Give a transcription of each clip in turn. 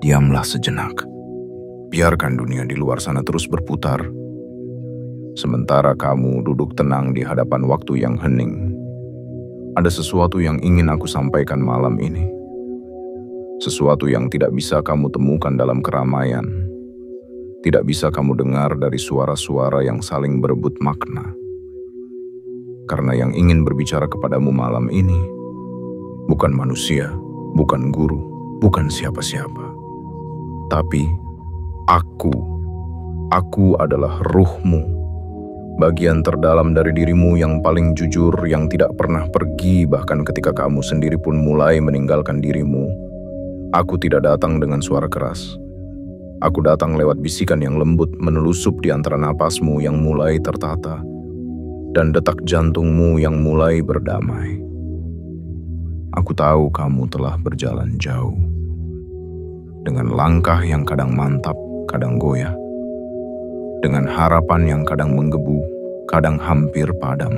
Diamlah sejenak. Biarkan dunia di luar sana terus berputar. Sementara kamu duduk tenang di hadapan waktu yang hening. Ada sesuatu yang ingin aku sampaikan malam ini. Sesuatu yang tidak bisa kamu temukan dalam keramaian. Tidak bisa kamu dengar dari suara-suara yang saling berebut makna. Karena yang ingin berbicara kepadamu malam ini bukan manusia, bukan guru, bukan siapa-siapa. Tapi aku adalah ruhmu. Bagian terdalam dari dirimu yang paling jujur, yang tidak pernah pergi bahkan ketika kamu sendiri pun mulai meninggalkan dirimu. Aku tidak datang dengan suara keras. Aku datang lewat bisikan yang lembut menelusup di antara napasmu yang mulai tertata dan detak jantungmu yang mulai berdamai. Aku tahu kamu telah berjalan jauh. Dengan langkah yang kadang mantap, kadang goyah. Dengan harapan yang kadang menggebu, kadang hampir padam.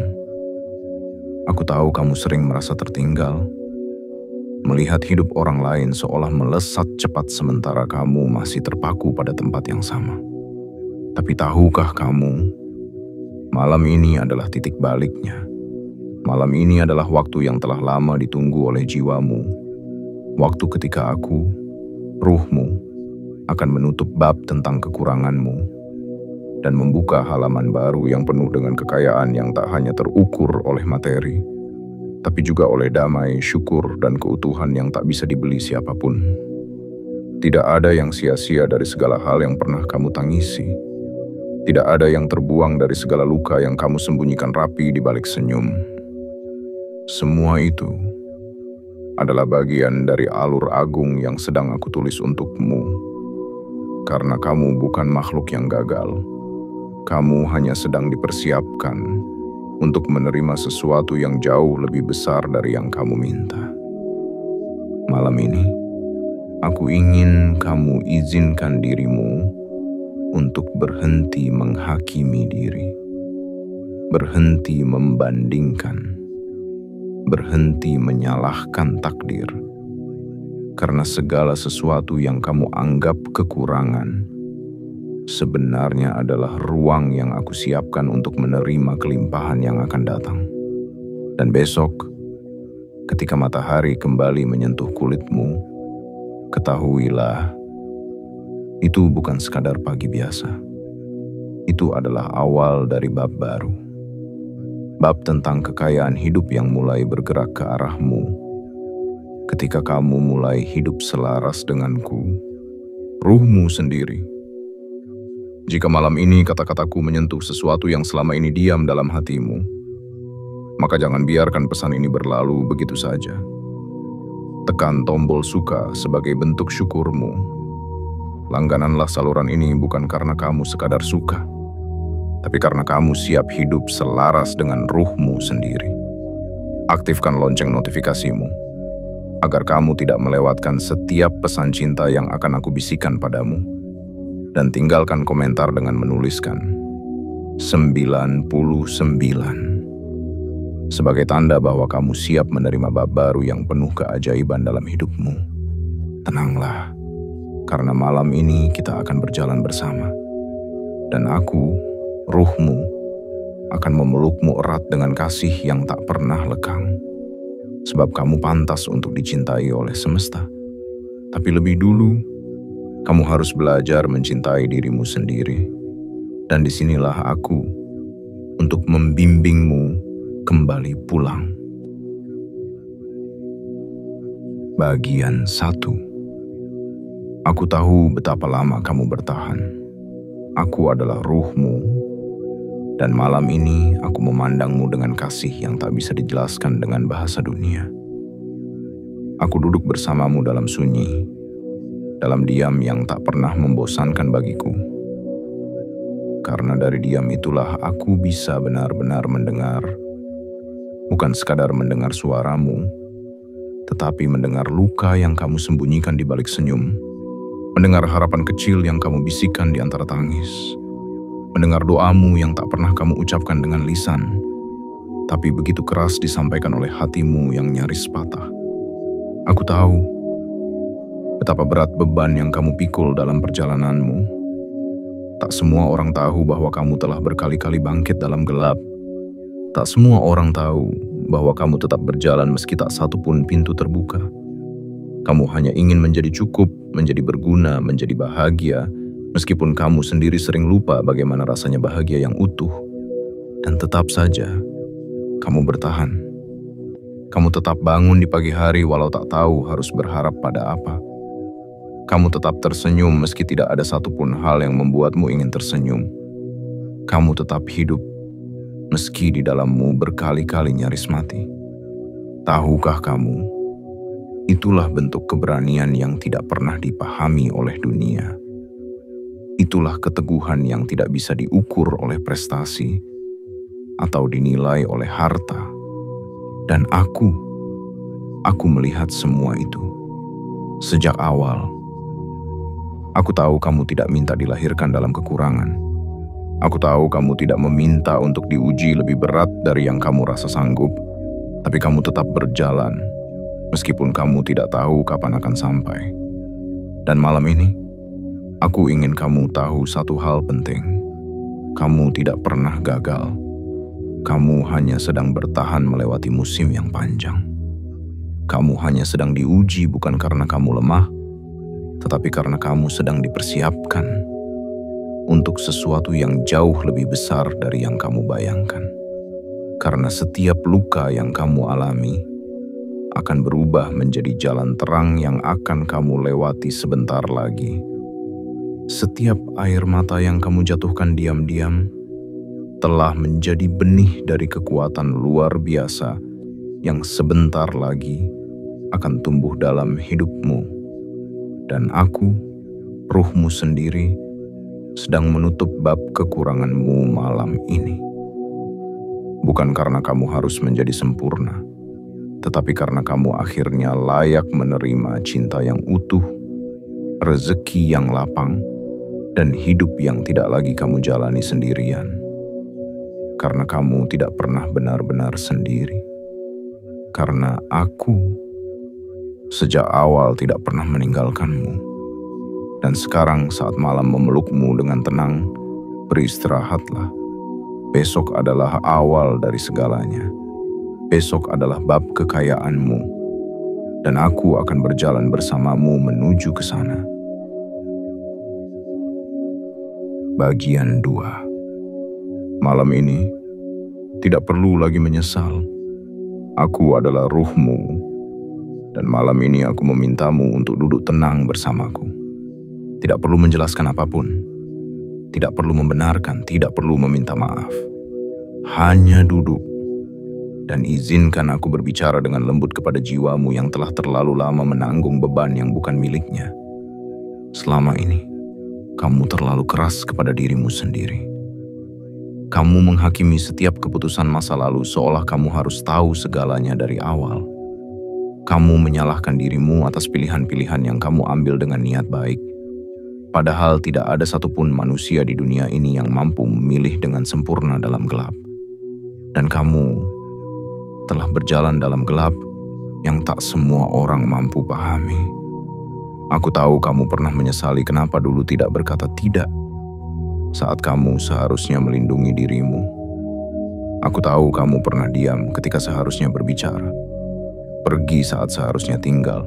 Aku tahu kamu sering merasa tertinggal, melihat hidup orang lain seolah melesat cepat sementara kamu masih terpaku pada tempat yang sama. Tapi tahukah kamu, malam ini adalah titik baliknya. Malam ini adalah waktu yang telah lama ditunggu oleh jiwamu. Waktu ketika aku, ruhmu, akan menutup bab tentang kekuranganmu dan membuka halaman baru yang penuh dengan kekayaan yang tak hanya terukur oleh materi, tapi juga oleh damai, syukur, dan keutuhan yang tak bisa dibeli siapapun. Tidak ada yang sia-sia dari segala hal yang pernah kamu tangisi. Tidak ada yang terbuang dari segala luka yang kamu sembunyikan rapi di balik senyum. Semua itu adalah bagian dari alur agung yang sedang aku tulis untukmu. Karena kamu bukan makhluk yang gagal. Kamu hanya sedang dipersiapkan untuk menerima sesuatu yang jauh lebih besar dari yang kamu minta. Malam ini, aku ingin kamu izinkan dirimu untuk berhenti menghakimi diri. Berhenti membandingkan. Berhenti menyalahkan takdir. Karena segala sesuatu yang kamu anggap kekurangan sebenarnya adalah ruang yang aku siapkan untuk menerima kelimpahan yang akan datang. Dan besok, ketika matahari kembali menyentuh kulitmu, ketahuilah, itu bukan sekadar pagi biasa. Itu adalah awal dari bab baru. Bab tentang kekayaan hidup yang mulai bergerak ke arahmu. Ketika kamu mulai hidup selaras denganku, ruhmu sendiri. Jika malam ini kata-kataku menyentuh sesuatu yang selama ini diam dalam hatimu, maka jangan biarkan pesan ini berlalu begitu saja. Tekan tombol suka sebagai bentuk syukurmu. Langgananlah saluran ini bukan karena kamu sekadar suka, tapi karena kamu siap hidup selaras dengan ruhmu sendiri. Aktifkan lonceng notifikasimu, agar kamu tidak melewatkan setiap pesan cinta yang akan aku bisikan padamu. Dan tinggalkan komentar dengan menuliskan 99 sebagai tanda bahwa kamu siap menerima bab baru yang penuh keajaiban dalam hidupmu. Tenanglah, karena malam ini kita akan berjalan bersama. Dan aku, ruhmu, akan memelukmu erat dengan kasih yang tak pernah lekang. Sebab kamu pantas untuk dicintai oleh semesta. Tapi lebih dulu, kamu harus belajar mencintai dirimu sendiri. Dan disinilah aku untuk membimbingmu kembali pulang. Bagian 1. Aku tahu betapa lama kamu bertahan. Aku adalah ruhmu. Dan malam ini aku memandangmu dengan kasih yang tak bisa dijelaskan dengan bahasa dunia. Aku duduk bersamamu dalam sunyi, dalam diam yang tak pernah membosankan bagiku. Karena dari diam itulah aku bisa benar-benar mendengar, bukan sekadar mendengar suaramu, tetapi mendengar luka yang kamu sembunyikan di balik senyum, mendengar harapan kecil yang kamu bisikkan di antara tangis, mendengar doamu yang tak pernah kamu ucapkan dengan lisan, tapi begitu keras disampaikan oleh hatimu yang nyaris patah. Aku tahu, Betapa berat beban yang kamu pikul dalam perjalananmu. Tak semua orang tahu bahwa kamu telah berkali-kali bangkit dalam gelap. Tak semua orang tahu bahwa kamu tetap berjalan meski tak satu pun pintu terbuka. Kamu hanya ingin menjadi cukup, menjadi berguna, menjadi bahagia, meskipun kamu sendiri sering lupa bagaimana rasanya bahagia yang utuh. Dan tetap saja, kamu bertahan. Kamu tetap bangun di pagi hari walau tak tahu harus berharap pada apa. Kamu tetap tersenyum meski tidak ada satupun hal yang membuatmu ingin tersenyum. Kamu tetap hidup meski di dalammu berkali-kali nyaris mati. Tahukah kamu, itulah bentuk keberanian yang tidak pernah dipahami oleh dunia. Itulah keteguhan yang tidak bisa diukur oleh prestasi atau dinilai oleh harta. Dan aku melihat semua itu sejak awal. Aku tahu kamu tidak minta dilahirkan dalam kekurangan. Aku tahu kamu tidak meminta untuk diuji lebih berat dari yang kamu rasa sanggup. Tapi kamu tetap berjalan, meskipun kamu tidak tahu kapan akan sampai. Dan malam ini, aku ingin kamu tahu satu hal penting. Kamu tidak pernah gagal. Kamu hanya sedang bertahan melewati musim yang panjang. Kamu hanya sedang diuji bukan karena kamu lemah, tetapi karena kamu sedang dipersiapkan untuk sesuatu yang jauh lebih besar dari yang kamu bayangkan. Karena setiap luka yang kamu alami akan berubah menjadi jalan terang yang akan kamu lewati sebentar lagi. Setiap air mata yang kamu jatuhkan diam-diam telah menjadi benih dari kekuatan luar biasa yang sebentar lagi akan tumbuh dalam hidupmu. Dan aku, ruhmu sendiri, sedang menutup bab kekuranganmu malam ini. Bukan karena kamu harus menjadi sempurna, tetapi karena kamu akhirnya layak menerima cinta yang utuh, rezeki yang lapang, dan hidup yang tidak lagi kamu jalani sendirian. Karena kamu tidak pernah benar-benar sendiri. Karena aku sejak awal tidak pernah meninggalkanmu. Dan sekarang saat malam memelukmu dengan tenang, beristirahatlah. Besok adalah awal dari segalanya. Besok adalah bab kekayaanmu. Dan aku akan berjalan bersamamu menuju ke sana. Bagian 2. Malam ini, tidak perlu lagi menyesal. Aku adalah ruhmu. Dan malam ini aku memintamu untuk duduk tenang bersamaku. Tidak perlu menjelaskan apapun. Tidak perlu membenarkan, tidak perlu meminta maaf. Hanya duduk. Dan izinkan aku berbicara dengan lembut kepada jiwamu yang telah terlalu lama menanggung beban yang bukan miliknya. Selama ini, kamu terlalu keras kepada dirimu sendiri. Kamu menghakimi setiap keputusan masa lalu seolah kamu harus tahu segalanya dari awal. Kamu menyalahkan dirimu atas pilihan-pilihan yang kamu ambil dengan niat baik. Padahal tidak ada satupun manusia di dunia ini yang mampu memilih dengan sempurna dalam gelap. Dan kamu telah berjalan dalam gelap yang tak semua orang mampu pahami. Aku tahu kamu pernah menyesali kenapa dulu tidak berkata tidak saat kamu seharusnya melindungi dirimu. Aku tahu kamu pernah diam ketika seharusnya berbicara. Pergi saat seharusnya tinggal,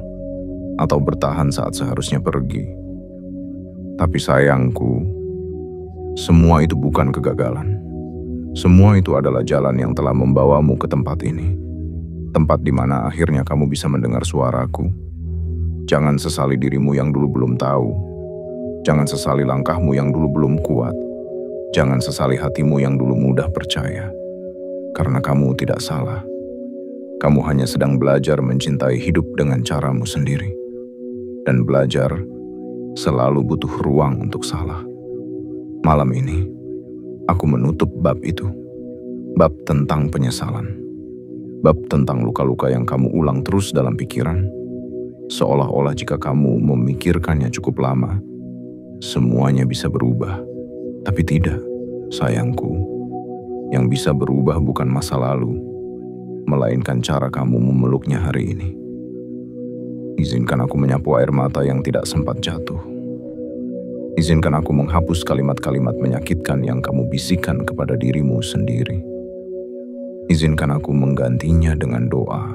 atau bertahan saat seharusnya pergi. Tapi sayangku, semua itu bukan kegagalan. Semua itu adalah jalan yang telah membawamu ke tempat ini. Tempat di mana akhirnya kamu bisa mendengar suaraku. Jangan sesali dirimu yang dulu belum tahu. Jangan sesali langkahmu yang dulu belum kuat. Jangan sesali hatimu yang dulu mudah percaya. Karena kamu tidak salah. Kamu hanya sedang belajar mencintai hidup dengan caramu sendiri. Dan belajar selalu butuh ruang untuk salah. Malam ini, aku menutup bab itu. Bab tentang penyesalan. Bab tentang luka-luka yang kamu ulang terus dalam pikiran. Seolah-olah jika kamu memikirkannya cukup lama, semuanya bisa berubah. Tapi tidak, sayangku. Yang bisa berubah bukan masa lalu, melainkan cara kamu memeluknya hari ini. Izinkan aku menyapu air mata yang tidak sempat jatuh. Izinkan aku menghapus kalimat-kalimat menyakitkan yang kamu bisikan kepada dirimu sendiri. Izinkan aku menggantinya dengan doa.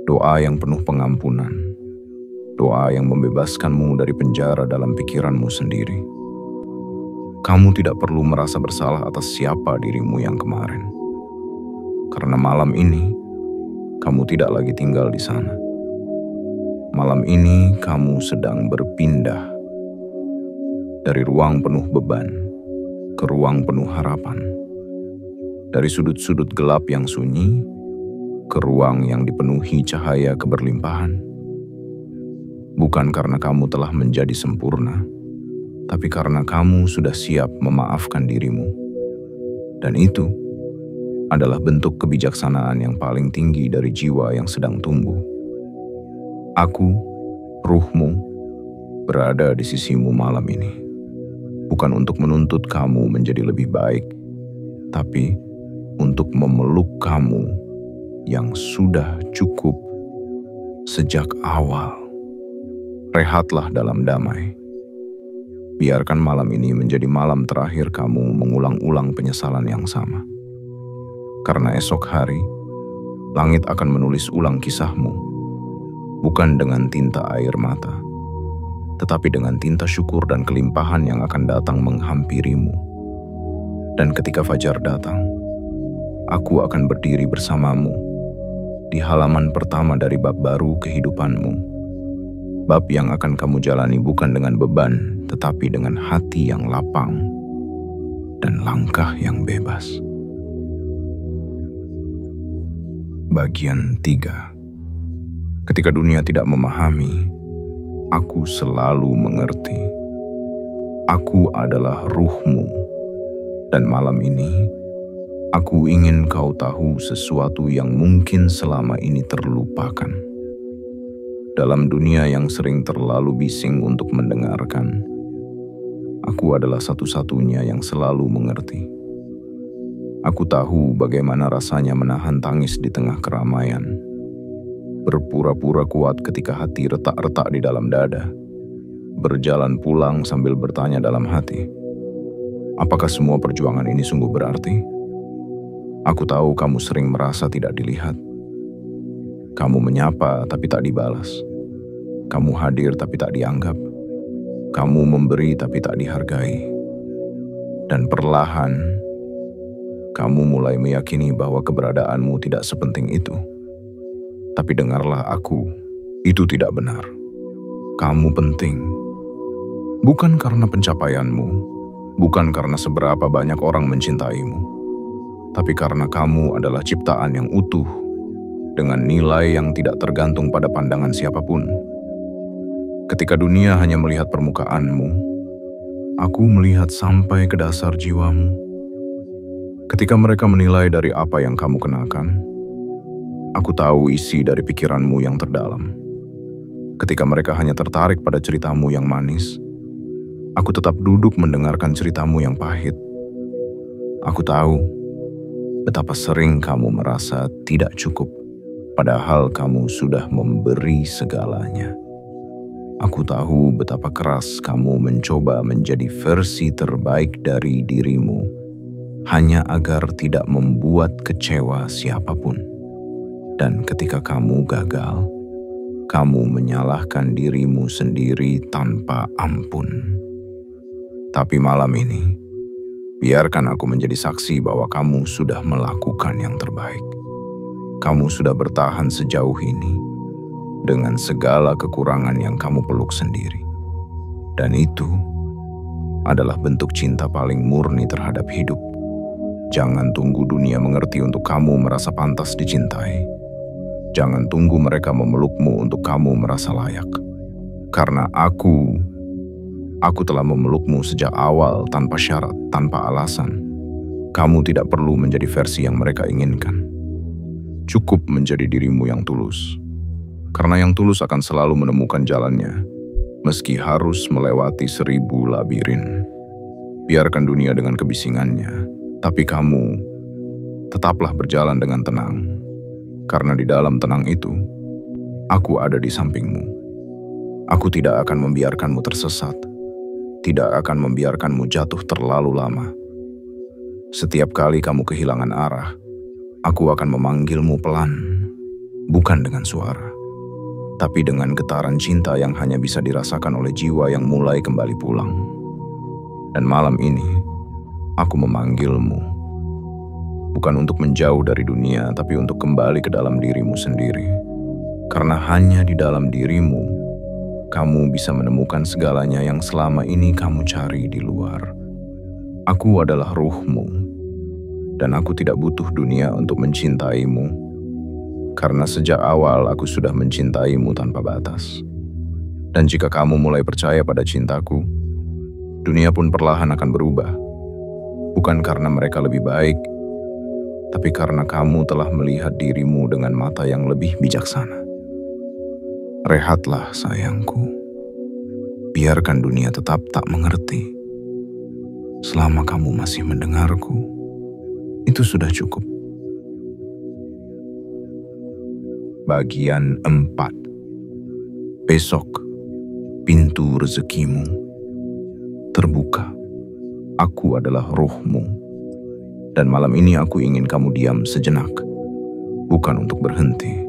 Doa yang penuh pengampunan. Doa yang membebaskanmu dari penjara dalam pikiranmu sendiri. Kamu tidak perlu merasa bersalah atas siapa dirimu yang kemarin. Karena malam ini, kamu tidak lagi tinggal di sana. Malam ini kamu sedang berpindah dari ruang penuh beban ke ruang penuh harapan. Dari sudut-sudut gelap yang sunyi ke ruang yang dipenuhi cahaya keberlimpahan. Bukan karena kamu telah menjadi sempurna, tapi karena kamu sudah siap memaafkan dirimu. Dan itu adalah bentuk kebijaksanaan yang paling tinggi dari jiwa yang sedang tumbuh. Aku, ruhmu, berada di sisimu malam ini. Bukan untuk menuntut kamu menjadi lebih baik, tapi untuk memeluk kamu yang sudah cukup sejak awal. Rehatlah dalam damai. Biarkan malam ini menjadi malam terakhir kamu mengulang-ulang penyesalan yang sama. Karena esok hari, langit akan menulis ulang kisahmu, bukan dengan tinta air mata, tetapi dengan tinta syukur dan kelimpahan yang akan datang menghampirimu. Dan ketika fajar datang, aku akan berdiri bersamamu di halaman pertama dari bab baru kehidupanmu. Bab yang akan kamu jalani bukan dengan beban, tetapi dengan hati yang lapang dan langkah yang bebas. Bagian 3. Ketika dunia tidak memahami, aku selalu mengerti. Aku adalah ruhmu, dan malam ini aku ingin kau tahu sesuatu yang mungkin selama ini terlupakan. Dalam dunia yang sering terlalu bising untuk mendengarkan, aku adalah satu-satunya yang selalu mengerti. Aku tahu bagaimana rasanya menahan tangis di tengah keramaian, berpura-pura kuat ketika hati retak-retak di dalam dada, berjalan pulang sambil bertanya dalam hati, apakah semua perjuangan ini sungguh berarti? Aku tahu kamu sering merasa tidak dilihat. Kamu menyapa tapi tak dibalas. Kamu hadir tapi tak dianggap. Kamu memberi tapi tak dihargai. Dan perlahan, kamu mulai meyakini bahwa keberadaanmu tidak sepenting itu. Tapi dengarlah aku, itu tidak benar. Kamu penting. Bukan karena pencapaianmu, bukan karena seberapa banyak orang mencintaimu, tapi karena kamu adalah ciptaan yang utuh, dengan nilai yang tidak tergantung pada pandangan siapapun. Ketika dunia hanya melihat permukaanmu, aku melihat sampai ke dasar jiwamu. Ketika mereka menilai dari apa yang kamu kenakan, aku tahu isi dari pikiranmu yang terdalam. Ketika mereka hanya tertarik pada ceritamu yang manis, aku tetap duduk mendengarkan ceritamu yang pahit. Aku tahu betapa sering kamu merasa tidak cukup, padahal kamu sudah memberi segalanya. Aku tahu betapa keras kamu mencoba menjadi versi terbaik dari dirimu, hanya agar tidak membuat kecewa siapapun. Dan ketika kamu gagal, kamu menyalahkan dirimu sendiri tanpa ampun. Tapi malam ini, biarkan aku menjadi saksi bahwa kamu sudah melakukan yang terbaik. Kamu sudah bertahan sejauh ini, dengan segala kekurangan yang kamu peluk sendiri. Dan itu adalah bentuk cinta paling murni terhadap hidup. Jangan tunggu dunia mengerti untuk kamu merasa pantas dicintai. Jangan tunggu mereka memelukmu untuk kamu merasa layak. Karena aku telah memelukmu sejak awal tanpa syarat, tanpa alasan. Kamu tidak perlu menjadi versi yang mereka inginkan. Cukup menjadi dirimu yang tulus. Karena yang tulus akan selalu menemukan jalannya, meski harus melewati 1000 labirin. Biarkan dunia dengan kebisingannya, tapi kamu tetaplah berjalan dengan tenang. Karena di dalam tenang itu, Aku ada di sampingmu. Aku tidak akan membiarkanmu tersesat, tidak akan membiarkanmu jatuh terlalu lama. Setiap kali kamu kehilangan arah, aku akan memanggilmu pelan, bukan dengan suara, tapi dengan getaran cinta yang hanya bisa dirasakan oleh jiwa yang mulai kembali pulang. Dan malam ini, aku memanggilmu, bukan untuk menjauh dari dunia, tapi untuk kembali ke dalam dirimu sendiri. Karena hanya di dalam dirimu, kamu bisa menemukan segalanya yang selama ini kamu cari di luar. Aku adalah ruhmu, dan aku tidak butuh dunia untuk mencintaimu, karena sejak awal aku sudah mencintaimu tanpa batas. Dan jika kamu mulai percaya pada cintaku, dunia pun perlahan akan berubah. Bukan karena mereka lebih baik, tapi karena kamu telah melihat dirimu dengan mata yang lebih bijaksana. Rehatlah sayangku, biarkan dunia tetap tak mengerti. Selama kamu masih mendengarku, itu sudah cukup. Bagian 4. Besok, pintu rezekimu terbuka. Aku adalah ruhmu, dan malam ini aku ingin kamu diam sejenak, bukan untuk berhenti,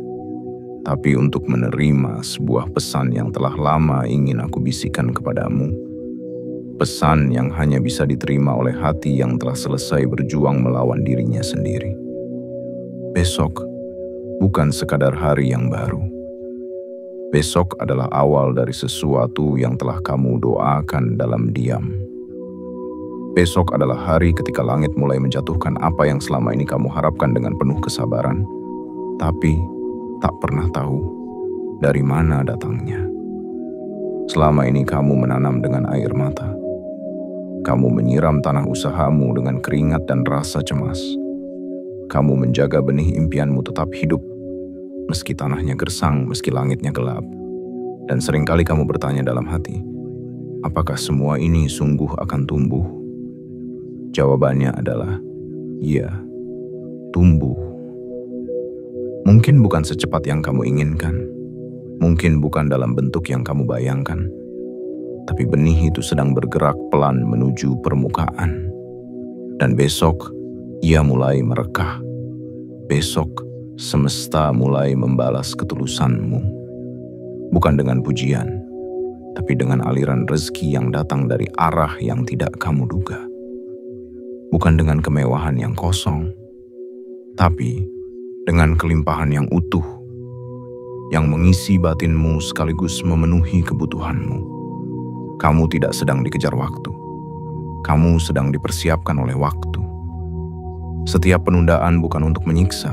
tapi untuk menerima sebuah pesan yang telah lama ingin aku bisikan kepadamu. Pesan yang hanya bisa diterima oleh hati yang telah selesai berjuang melawan dirinya sendiri. Besok bukan sekadar hari yang baru. Besok adalah awal dari sesuatu yang telah kamu doakan dalam diam. Besok adalah hari ketika langit mulai menjatuhkan apa yang selama ini kamu harapkan dengan penuh kesabaran, tapi tak pernah tahu dari mana datangnya. Selama ini kamu menanam dengan air mata. Kamu menyiram tanah usahamu dengan keringat dan rasa cemas. Kamu menjaga benih impianmu tetap hidup, meski tanahnya gersang, meski langitnya gelap. Dan seringkali kamu bertanya dalam hati, apakah semua ini sungguh akan tumbuh? Jawabannya adalah, iya, tumbuh. Mungkin bukan secepat yang kamu inginkan, mungkin bukan dalam bentuk yang kamu bayangkan, tapi benih itu sedang bergerak pelan menuju permukaan. Dan besok, ia mulai merekah. Besok, semesta mulai membalas ketulusanmu. Bukan dengan pujian, tapi dengan aliran rezeki yang datang dari arah yang tidak kamu duga. Bukan dengan kemewahan yang kosong, tapi dengan kelimpahan yang utuh, yang mengisi batinmu sekaligus memenuhi kebutuhanmu. Kamu tidak sedang dikejar waktu. Kamu sedang dipersiapkan oleh waktu. Setiap penundaan bukan untuk menyiksa,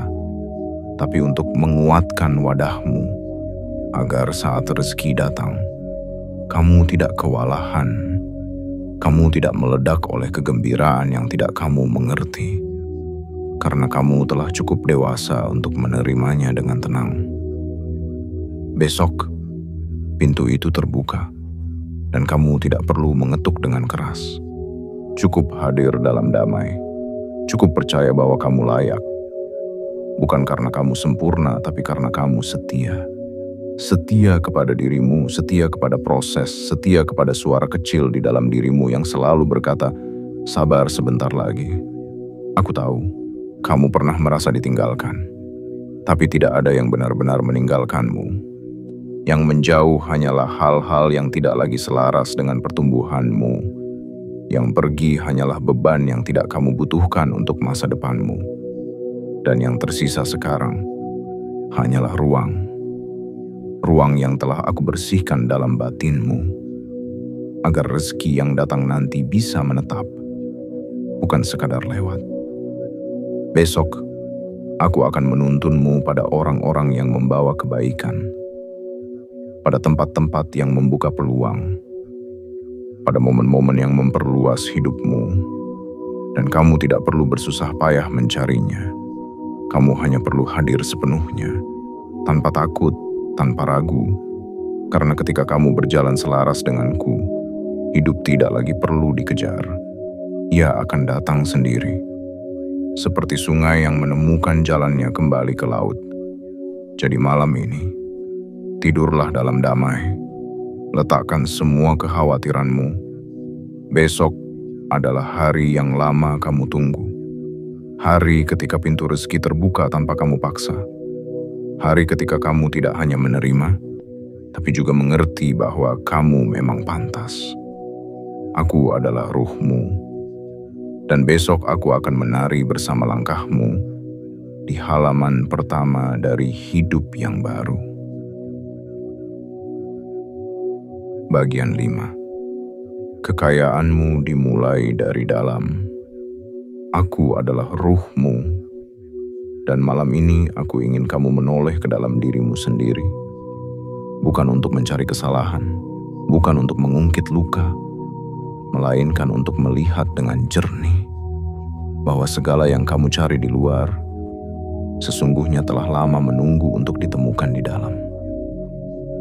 tapi untuk menguatkan wadahmu, agar saat rezeki datang, kamu tidak kewalahan. Kamu tidak meledak oleh kegembiraan yang tidak kamu mengerti, karena kamu telah cukup dewasa untuk menerimanya dengan tenang. Besok, pintu itu terbuka. Dan kamu tidak perlu mengetuk dengan keras. Cukup hadir dalam damai. Cukup percaya bahwa kamu layak. Bukan karena kamu sempurna, tapi karena kamu setia. Setia kepada dirimu, setia kepada proses, setia kepada suara kecil di dalam dirimu yang selalu berkata, sabar sebentar lagi. Aku tahu, kamu pernah merasa ditinggalkan. Tapi tidak ada yang benar-benar meninggalkanmu. Yang menjauh hanyalah hal-hal yang tidak lagi selaras dengan pertumbuhanmu. Yang pergi hanyalah beban yang tidak kamu butuhkan untuk masa depanmu. Dan yang tersisa sekarang hanyalah ruang. Ruang yang telah aku bersihkan dalam batinmu. Agar rezeki yang datang nanti bisa menetap, bukan sekadar lewat. Besok, aku akan menuntunmu pada orang-orang yang membawa kebaikan. Pada tempat-tempat yang membuka peluang, pada momen-momen yang memperluas hidupmu, dan kamu tidak perlu bersusah payah mencarinya. Kamu hanya perlu hadir sepenuhnya, tanpa takut, tanpa ragu, karena ketika kamu berjalan selaras denganku, hidup tidak lagi perlu dikejar. Ia akan datang sendiri, seperti sungai yang menemukan jalannya kembali ke laut. Jadi malam ini, Tidurlah dalam damai. Letakkan semua kekhawatiranmu. Besok adalah hari yang lama kamu tunggu. Hari ketika pintu rezeki terbuka tanpa kamu paksa. Hari ketika kamu tidak hanya menerima, tapi juga mengerti bahwa kamu memang pantas. Aku adalah ruhmu, dan besok aku akan menari bersama langkahmu di halaman pertama dari hidup yang baru. Bagian 5. Kekayaanmu dimulai dari dalam. Aku adalah ruhmu, dan malam ini aku ingin kamu menoleh ke dalam dirimu sendiri. Bukan untuk mencari kesalahan, bukan untuk mengungkit luka, melainkan untuk melihat dengan jernih bahwa segala yang kamu cari di luar sesungguhnya telah lama menunggu untuk ditemukan di dalam.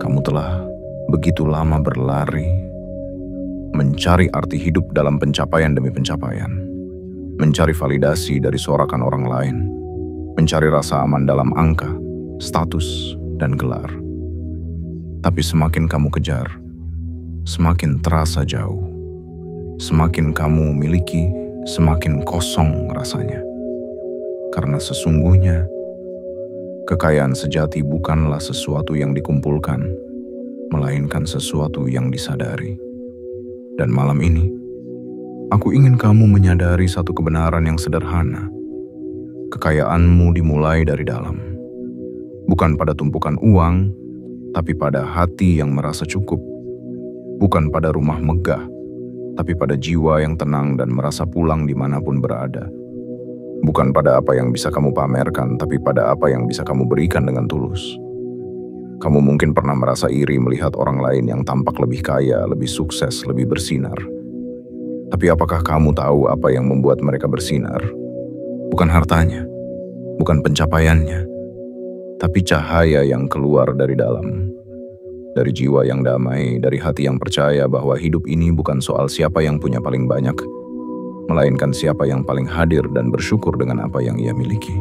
Kamu telah begitu lama berlari, mencari arti hidup dalam pencapaian demi pencapaian, mencari validasi dari sorakan orang lain, mencari rasa aman dalam angka, status, dan gelar. Tapi semakin kamu kejar, semakin terasa jauh. Semakin kamu miliki, semakin kosong rasanya. Karena sesungguhnya, kekayaan sejati bukanlah sesuatu yang dikumpulkan, melainkan sesuatu yang disadari. Dan malam ini, aku ingin kamu menyadari satu kebenaran yang sederhana. Kekayaanmu dimulai dari dalam. Bukan pada tumpukan uang, tapi pada hati yang merasa cukup. Bukan pada rumah megah, tapi pada jiwa yang tenang dan merasa pulang dimanapun berada. Bukan pada apa yang bisa kamu pamerkan, tapi pada apa yang bisa kamu berikan dengan tulus. Kamu mungkin pernah merasa iri melihat orang lain yang tampak lebih kaya, lebih sukses, lebih bersinar. Tapi apakah kamu tahu apa yang membuat mereka bersinar? Bukan hartanya, bukan pencapaiannya, tapi cahaya yang keluar dari dalam. Dari jiwa yang damai, dari hati yang percaya bahwa hidup ini bukan soal siapa yang punya paling banyak, melainkan siapa yang paling hadir dan bersyukur dengan apa yang ia miliki.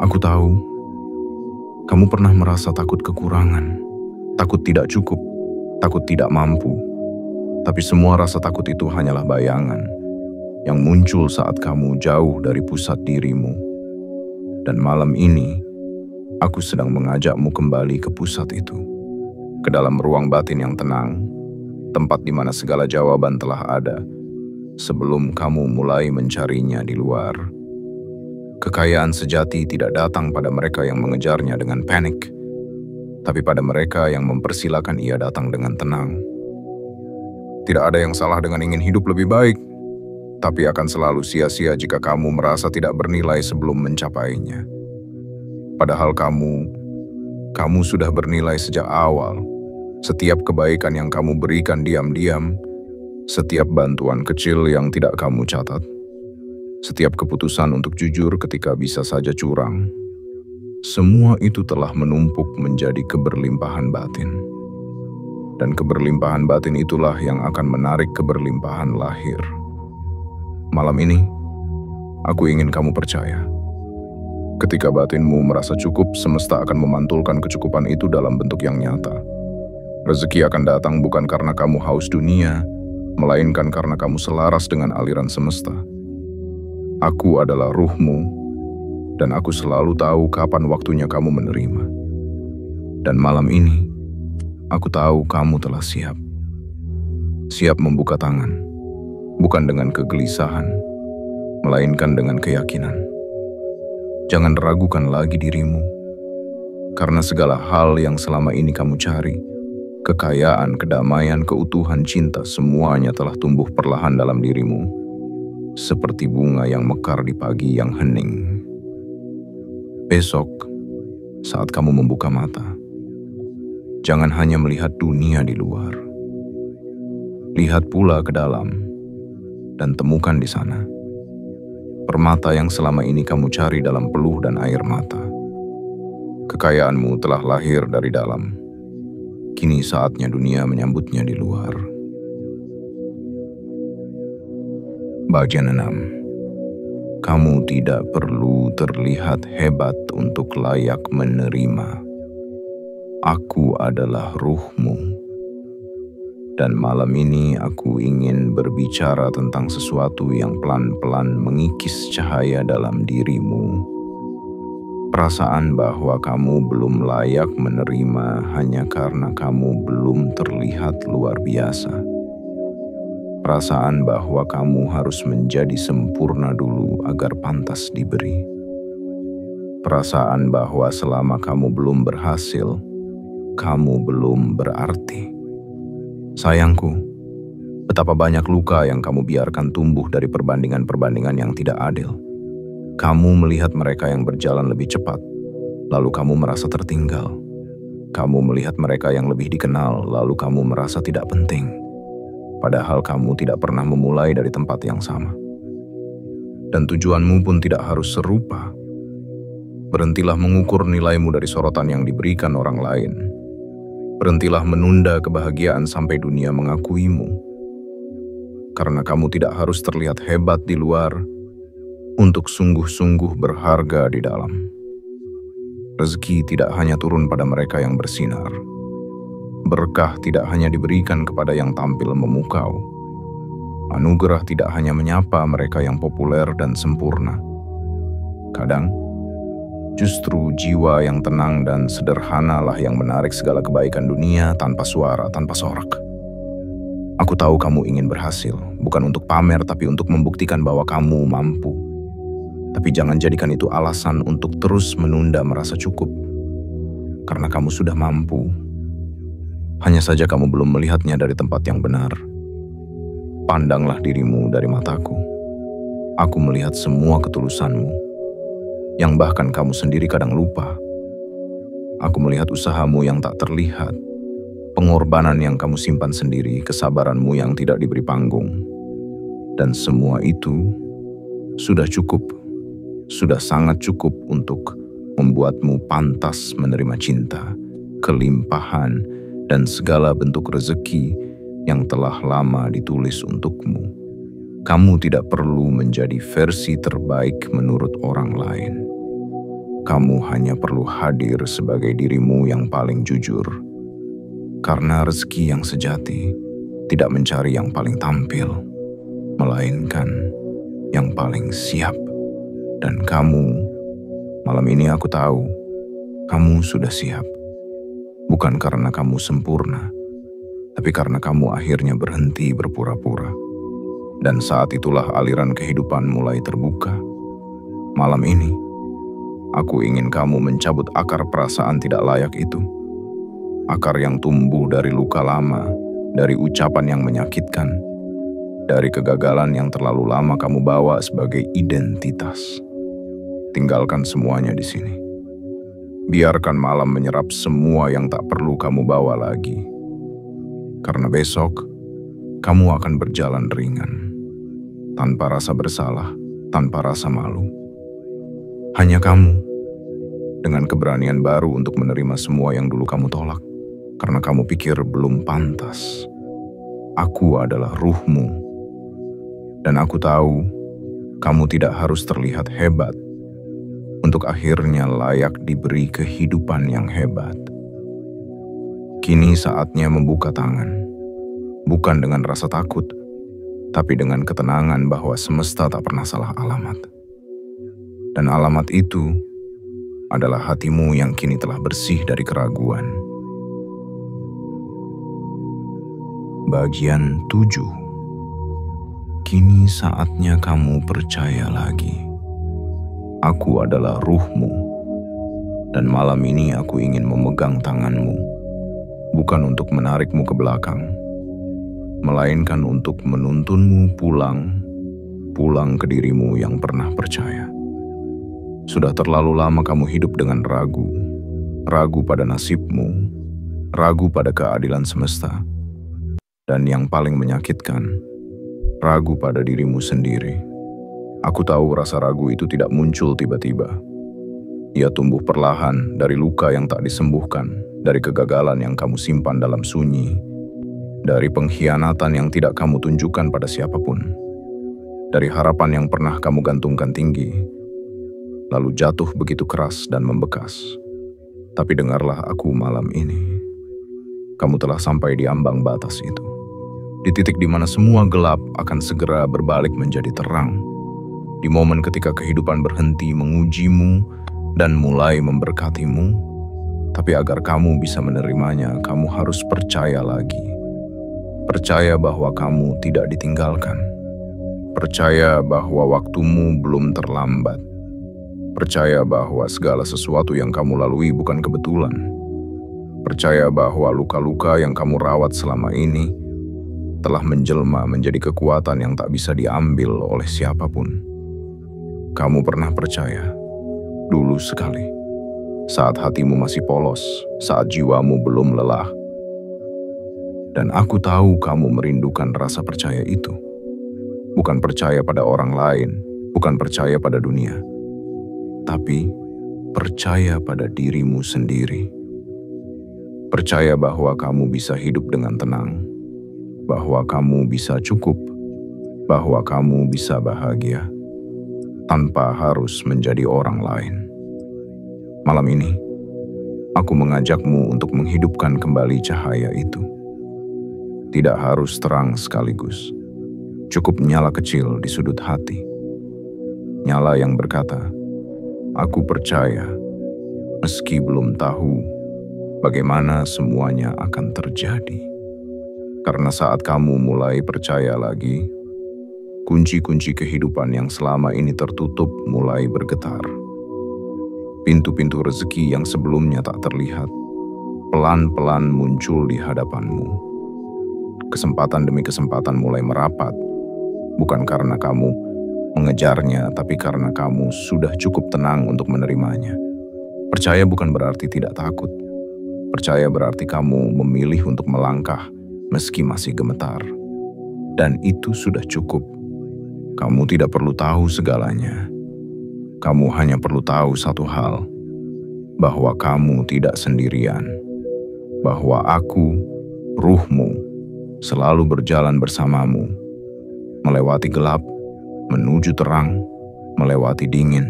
Aku tahu, kamu pernah merasa takut kekurangan, takut tidak cukup, takut tidak mampu. Tapi semua rasa takut itu hanyalah bayangan yang muncul saat kamu jauh dari pusat dirimu. Dan malam ini, aku sedang mengajakmu kembali ke pusat itu. Ke dalam ruang batin yang tenang, tempat di mana segala jawaban telah ada, sebelum kamu mulai mencarinya di luar. Kekayaan sejati tidak datang pada mereka yang mengejarnya dengan panik, tapi pada mereka yang mempersilakan ia datang dengan tenang. Tidak ada yang salah dengan ingin hidup lebih baik, tapi akan selalu sia-sia jika kamu merasa tidak bernilai sebelum mencapainya. Padahal kamu sudah bernilai sejak awal. Setiap kebaikan yang kamu berikan diam-diam, setiap bantuan kecil yang tidak kamu catat, setiap keputusan untuk jujur ketika bisa saja curang, semua itu telah menumpuk menjadi keberlimpahan batin. Dan keberlimpahan batin itulah yang akan menarik keberlimpahan lahir. Malam ini, aku ingin kamu percaya. Ketika batinmu merasa cukup, semesta akan memantulkan kecukupan itu dalam bentuk yang nyata. Rezeki akan datang bukan karena kamu haus dunia, melainkan karena kamu selaras dengan aliran semesta. Aku adalah ruhmu, dan aku selalu tahu kapan waktunya kamu menerima. Dan malam ini, aku tahu kamu telah siap. Siap membuka tangan, bukan dengan kegelisahan, melainkan dengan keyakinan. Jangan ragukan lagi dirimu, karena segala hal yang selama ini kamu cari, kekayaan, kedamaian, keutuhan, cinta, semuanya telah tumbuh perlahan dalam dirimu. Seperti bunga yang mekar di pagi yang hening. Besok, saat kamu membuka mata, jangan hanya melihat dunia di luar. Lihat pula ke dalam, dan temukan di sana permata yang selama ini kamu cari dalam peluh dan air mata. Kekayaanmu telah lahir dari dalam. Kini saatnya dunia menyambutnya di luar. Bagian 6. Kamu tidak perlu terlihat hebat untuk layak menerima. Aku adalah ruhmu. Dan malam ini aku ingin berbicara tentang sesuatu yang pelan-pelan mengikis cahaya dalam dirimu. Perasaan bahwa kamu belum layak menerima hanya karena kamu belum terlihat luar biasa. Perasaan bahwa kamu harus menjadi sempurna dulu agar pantas diberi. Perasaan bahwa selama kamu belum berhasil, kamu belum berarti. Sayangku, betapa banyak luka yang kamu biarkan tumbuh dari perbandingan-perbandingan yang tidak adil. Kamu melihat mereka yang berjalan lebih cepat, lalu kamu merasa tertinggal. Kamu melihat mereka yang lebih dikenal, lalu kamu merasa tidak penting. Padahal kamu tidak pernah memulai dari tempat yang sama. Dan tujuanmu pun tidak harus serupa. Berhentilah mengukur nilaimu dari sorotan yang diberikan orang lain. Berhentilah menunda kebahagiaan sampai dunia mengakuimu. Karena kamu tidak harus terlihat hebat di luar untuk sungguh-sungguh berharga di dalam. Rezeki tidak hanya turun pada mereka yang bersinar. Berkah tidak hanya diberikan kepada yang tampil memukau. Anugerah tidak hanya menyapa mereka yang populer dan sempurna. Kadang, justru jiwa yang tenang dan sederhana lah yang menarik segala kebaikan dunia tanpa suara, tanpa sorak. Aku tahu kamu ingin berhasil, bukan untuk pamer tapi untuk membuktikan bahwa kamu mampu. Tapi jangan jadikan itu alasan untuk terus menunda merasa cukup. Karena kamu sudah mampu. Hanya saja kamu belum melihatnya dari tempat yang benar. Pandanglah dirimu dari mataku. Aku melihat semua ketulusanmu, yang bahkan kamu sendiri kadang lupa. Aku melihat usahamu yang tak terlihat, pengorbanan yang kamu simpan sendiri, kesabaranmu yang tidak diberi panggung. Dan semua itu sudah cukup, sudah sangat cukup untuk membuatmu pantas menerima cinta, kelimpahan, dan segala bentuk rezeki yang telah lama ditulis untukmu. Kamu tidak perlu menjadi versi terbaik menurut orang lain. Kamu hanya perlu hadir sebagai dirimu yang paling jujur. Karena rezeki yang sejati tidak mencari yang paling tampil, melainkan yang paling siap. Dan kamu, malam ini aku tahu, kamu sudah siap. Bukan karena kamu sempurna, tapi karena kamu akhirnya berhenti berpura-pura. Dan saat itulah aliran kehidupan mulai terbuka. Malam ini, aku ingin kamu mencabut akar perasaan tidak layak itu. Akar yang tumbuh dari luka lama, dari ucapan yang menyakitkan, dari kegagalan yang terlalu lama kamu bawa sebagai identitas. Tinggalkan semuanya di sini. Biarkan malam menyerap semua yang tak perlu kamu bawa lagi. Karena besok, kamu akan berjalan ringan. Tanpa rasa bersalah, tanpa rasa malu. Hanya kamu, dengan keberanian baru untuk menerima semua yang dulu kamu tolak. Karena kamu pikir belum pantas. Aku adalah ruhmu. Dan aku tahu, kamu tidak harus terlihat hebat untuk akhirnya layak diberi kehidupan yang hebat. Kini saatnya membuka tangan, bukan dengan rasa takut, tapi dengan ketenangan bahwa semesta tak pernah salah alamat. Dan alamat itu adalah hatimu yang kini telah bersih dari keraguan. Bagian 7. Kini saatnya kamu percaya lagi. Aku adalah ruhmu, dan malam ini aku ingin memegang tanganmu, bukan untuk menarikmu ke belakang, melainkan untuk menuntunmu pulang ke dirimu yang pernah percaya. Sudah terlalu lama kamu hidup dengan ragu pada nasibmu, ragu pada keadilan semesta, dan yang paling menyakitkan, ragu pada dirimu sendiri. Aku tahu rasa ragu itu tidak muncul tiba-tiba. Ia tumbuh perlahan dari luka yang tak disembuhkan, dari kegagalan yang kamu simpan dalam sunyi, dari pengkhianatan yang tidak kamu tunjukkan pada siapapun, dari harapan yang pernah kamu gantungkan tinggi, lalu jatuh begitu keras dan membekas. Tapi dengarlah aku malam ini. Kamu telah sampai di ambang batas itu. Di titik di mana semua gelap akan segera berbalik menjadi terang. Di momen ketika kehidupan berhenti mengujimu dan mulai memberkatimu. Tapi agar kamu bisa menerimanya, kamu harus percaya lagi. Percaya bahwa kamu tidak ditinggalkan. Percaya bahwa waktumu belum terlambat. Percaya bahwa segala sesuatu yang kamu lalui bukan kebetulan. Percaya bahwa luka-luka yang kamu rawat selama ini telah menjelma menjadi kekuatan yang tak bisa diambil oleh siapapun. Kamu pernah percaya, dulu sekali, saat hatimu masih polos, saat jiwamu belum lelah. Dan aku tahu kamu merindukan rasa percaya itu. Bukan percaya pada orang lain, bukan percaya pada dunia, tapi percaya pada dirimu sendiri. Percaya bahwa kamu bisa hidup dengan tenang, bahwa kamu bisa cukup, bahwa kamu bisa bahagia, tanpa harus menjadi orang lain. Malam ini, aku mengajakmu untuk menghidupkan kembali cahaya itu. Tidak harus terang sekaligus, cukup nyala kecil di sudut hati. Nyala yang berkata, aku percaya, meski belum tahu bagaimana semuanya akan terjadi. Karena saat kamu mulai percaya lagi, kunci-kunci kehidupan yang selama ini tertutup mulai bergetar. Pintu-pintu rezeki yang sebelumnya tak terlihat, pelan-pelan muncul di hadapanmu. Kesempatan demi kesempatan mulai merapat, bukan karena kamu mengejarnya, tapi karena kamu sudah cukup tenang untuk menerimanya. Percaya bukan berarti tidak takut. Percaya berarti kamu memilih untuk melangkah meski masih gemetar. Dan itu sudah cukup. Kamu tidak perlu tahu segalanya. Kamu hanya perlu tahu satu hal, bahwa kamu tidak sendirian. Bahwa aku, ruhmu, selalu berjalan bersamamu. Melewati gelap, menuju terang, melewati dingin,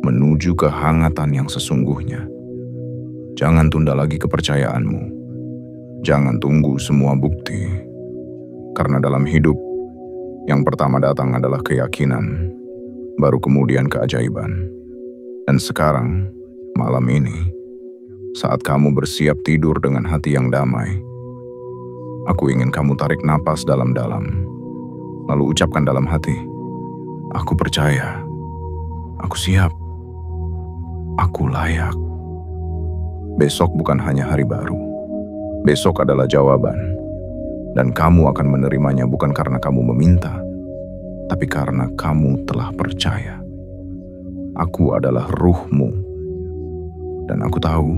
menuju kehangatan yang sesungguhnya. Jangan tunda lagi kepercayaanmu. Jangan tunggu semua bukti. Karena dalam hidup, yang pertama datang adalah keyakinan, baru kemudian keajaiban. Dan sekarang, malam ini, saat kamu bersiap tidur dengan hati yang damai, aku ingin kamu tarik napas dalam-dalam, lalu ucapkan dalam hati, aku percaya, aku siap, aku layak. Besok bukan hanya hari baru. Besok adalah jawaban. Dan kamu akan menerimanya bukan karena kamu meminta, tapi karena kamu telah percaya. Aku adalah ruhmu. Dan aku tahu,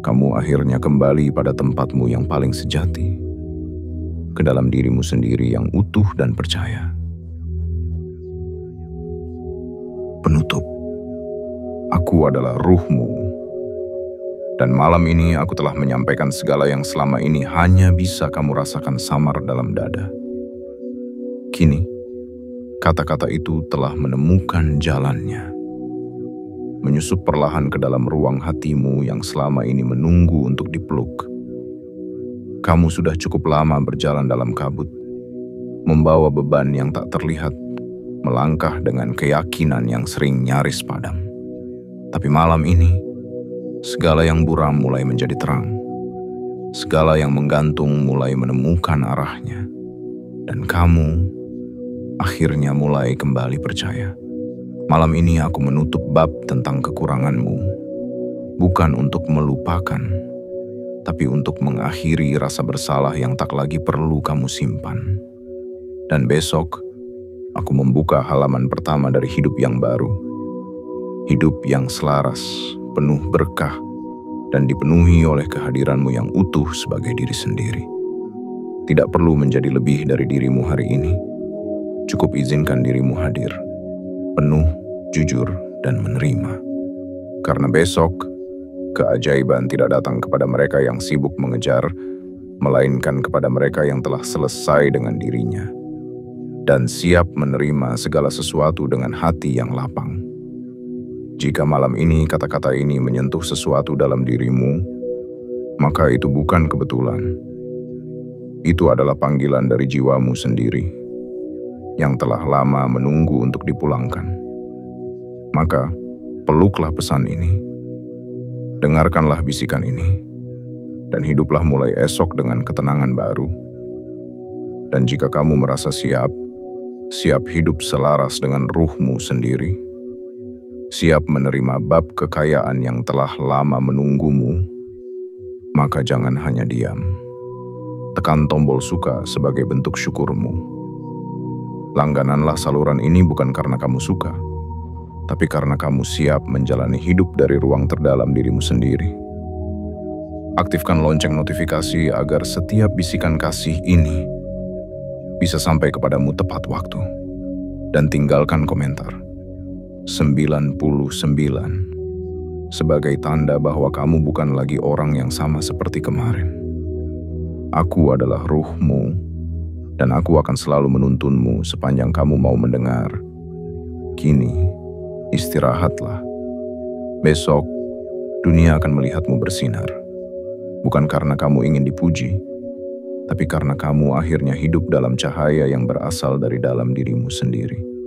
kamu akhirnya kembali pada tempatmu yang paling sejati. Ke dalam dirimu sendiri yang utuh dan percaya. Penutup. Aku adalah ruhmu. Dan malam ini aku telah menyampaikan segala yang selama ini hanya bisa kamu rasakan samar dalam dada. Kini, kata-kata itu telah menemukan jalannya. Menyusup perlahan ke dalam ruang hatimu yang selama ini menunggu untuk dipeluk. Kamu sudah cukup lama berjalan dalam kabut, membawa beban yang tak terlihat, melangkah dengan keyakinan yang sering nyaris padam. Tapi malam ini, segala yang buram mulai menjadi terang. Segala yang menggantung mulai menemukan arahnya. Dan kamu akhirnya mulai kembali percaya. Malam ini aku menutup bab tentang kekuranganmu. Bukan untuk melupakan, tapi untuk mengakhiri rasa bersalah yang tak lagi perlu kamu simpan. Dan besok, aku membuka halaman pertama dari hidup yang baru. Hidup yang selaras, penuh berkah, dan dipenuhi oleh kehadiranmu yang utuh sebagai diri sendiri. Tidak perlu menjadi lebih dari dirimu hari ini. Cukup izinkan dirimu hadir, penuh, jujur, dan menerima. Karena besok, keajaiban tidak datang kepada mereka yang sibuk mengejar, melainkan kepada mereka yang telah selesai dengan dirinya, dan siap menerima segala sesuatu dengan hati yang lapang. Jika malam ini kata-kata ini menyentuh sesuatu dalam dirimu, maka itu bukan kebetulan. Itu adalah panggilan dari jiwamu sendiri yang telah lama menunggu untuk dipulangkan. Maka, peluklah pesan ini. Dengarkanlah bisikan ini. Dan hiduplah mulai esok dengan ketenangan baru. Dan jika kamu merasa siap hidup selaras dengan ruhmu sendiri, siap menerima bab kekayaan yang telah lama menunggumu, maka jangan hanya diam. Tekan tombol suka sebagai bentuk syukurmu. Langgananlah saluran ini bukan karena kamu suka, tapi karena kamu siap menjalani hidup dari ruang terdalam dirimu sendiri. Aktifkan lonceng notifikasi agar setiap bisikan kasih ini bisa sampai kepadamu tepat waktu. Dan tinggalkan komentar 99 sebagai tanda bahwa kamu bukan lagi orang yang sama seperti kemarin. Aku adalah ruhmu, dan aku akan selalu menuntunmu sepanjang kamu mau mendengar. Kini, istirahatlah. Besok, dunia akan melihatmu bersinar. Bukan karena kamu ingin dipuji, tapi karena kamu akhirnya hidup dalam cahaya yang berasal dari dalam dirimu sendiri.